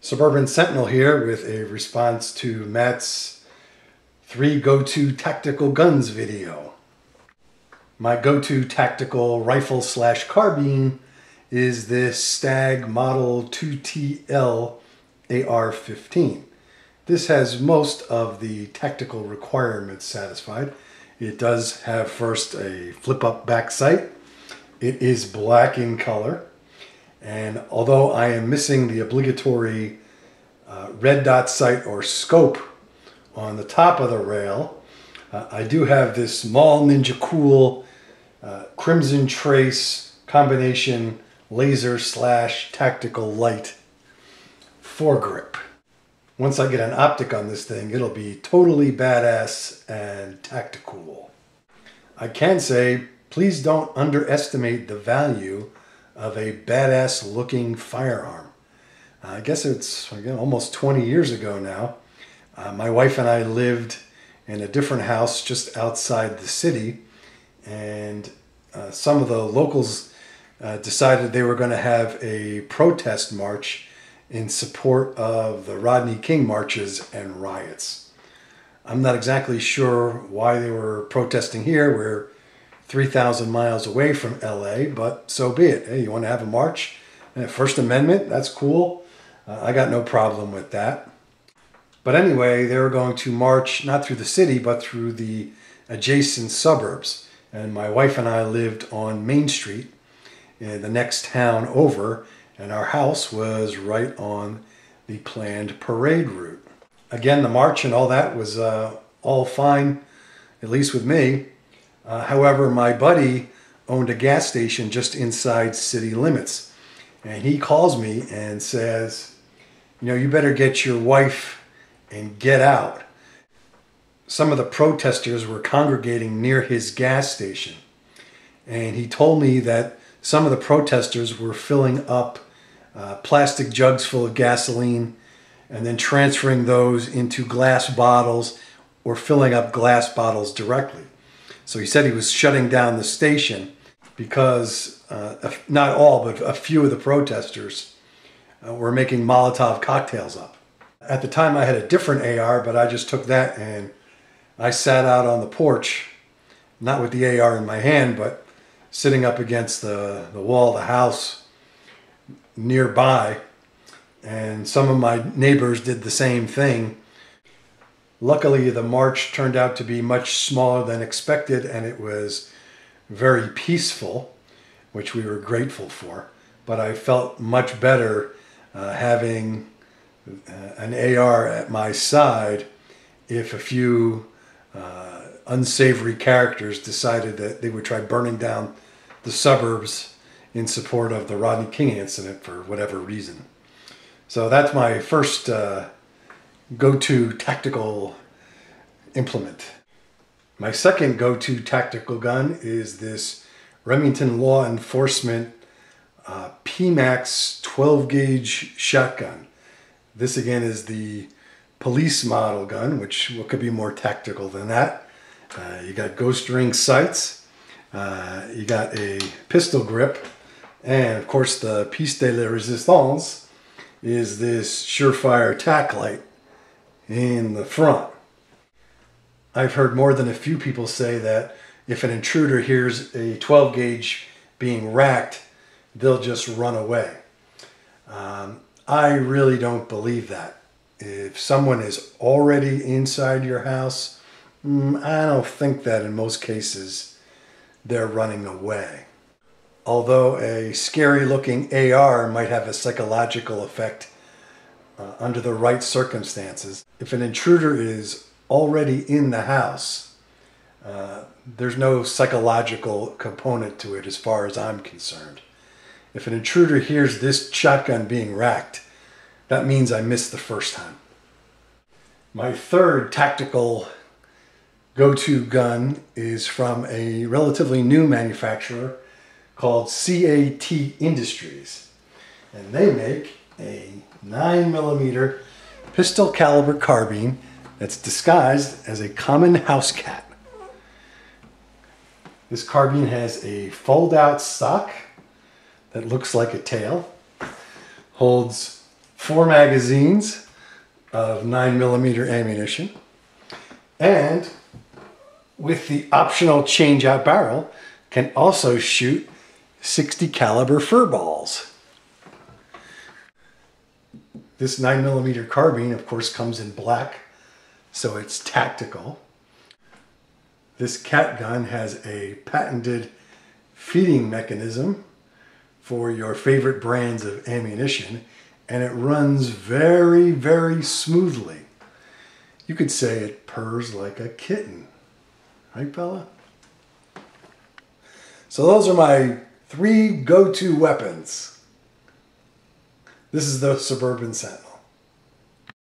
Suburban Sentinel here with a response to Matt's 3 go-to tactical guns video. My go-to tactical rifle slash carbine is this Stag Model 2TL AR-15. This has most of the tactical requirements satisfied. It does have first a flip-up back sight. It is black in color. And although I am missing the obligatory red dot sight or scope on the top of the rail, I do have this Maule Ninja Cool Crimson Trace combination laser slash tactical light foregrip. Once I get an optic on this thing, it'll be totally badass and tactical. I can say, please don't underestimate the value of a badass looking firearm. I guess it's almost 20 years ago now. My wife and I lived in a different house just outside the city, and some of the locals decided they were going to have a protest march in support of the Rodney King marches and riots. I'm not exactly sure why they were protesting here. We're 3,000 miles away from LA, but so be it. Hey, you want to have a march? First Amendment, that's cool. I got no problem with that. But anyway, they were going to march not through the city, but through the adjacent suburbs. And my wife and I lived on Main Street in the next town over, and our house was right on the planned parade route. Again, the march and all that was all fine, at least with me. However, my buddy owned a gas station just inside city limits. And he calls me and says, you know, you better get your wife and get out. Some of the protesters were congregating near his gas station. And he told me that some of the protesters were filling up plastic jugs full of gasoline and then transferring those into glass bottles or filling up glass bottles directly. So he said he was shutting down the station because not all, but a few of the protesters were making Molotov cocktails up. At the time I had a different AR, but I just took that and I sat out on the porch, not with the AR in my hand, but sitting up against the wall of the house nearby. And some of my neighbors did the same thing. Luckily, the march turned out to be much smaller than expected, and it was very peaceful, which we were grateful for. But I felt much better having an AR at my side if a few unsavory characters decided that they would try burning down the suburbs in support of the Rodney King incident for whatever reason. So that's my first go-to tactical implement. My second go-to tactical gun is this Remington Law Enforcement PMAX 12 gauge shotgun. This again is the police model gun, which what could be more tactical than that. You got ghost ring sights, you got a pistol grip, and of course the piece de la resistance is this Surefire tack light in the front. I've heard more than a few people say that if an intruder hears a 12 gauge being racked, they'll just run away. I really don't believe that. If someone is already inside your house, I don't think that in most cases they're running away. Although a scary looking AR might have a psychological effect under the right circumstances, if an intruder is already in the house, there's no psychological component to it as far as I'm concerned. If an intruder hears this shotgun being racked, that means I missed the first time. My third tactical go-to gun is from a relatively new manufacturer called CAT Industries. And they make a 9mm pistol caliber carbine that's disguised as a common house cat. This carbine has a fold-out stock that looks like a tail, holds 4 magazines of 9mm ammunition, and with the optional change-out barrel, can also shoot 60 caliber fur balls. This 9mm carbine, of course, comes in black, so it's tactical. This cat gun has a patented feeding mechanism for your favorite brands of ammunition, and it runs very, very smoothly. You could say it purrs like a kitten. Right, Bella? So those are my 3 go-to weapons. This is the Suburban Sentinel.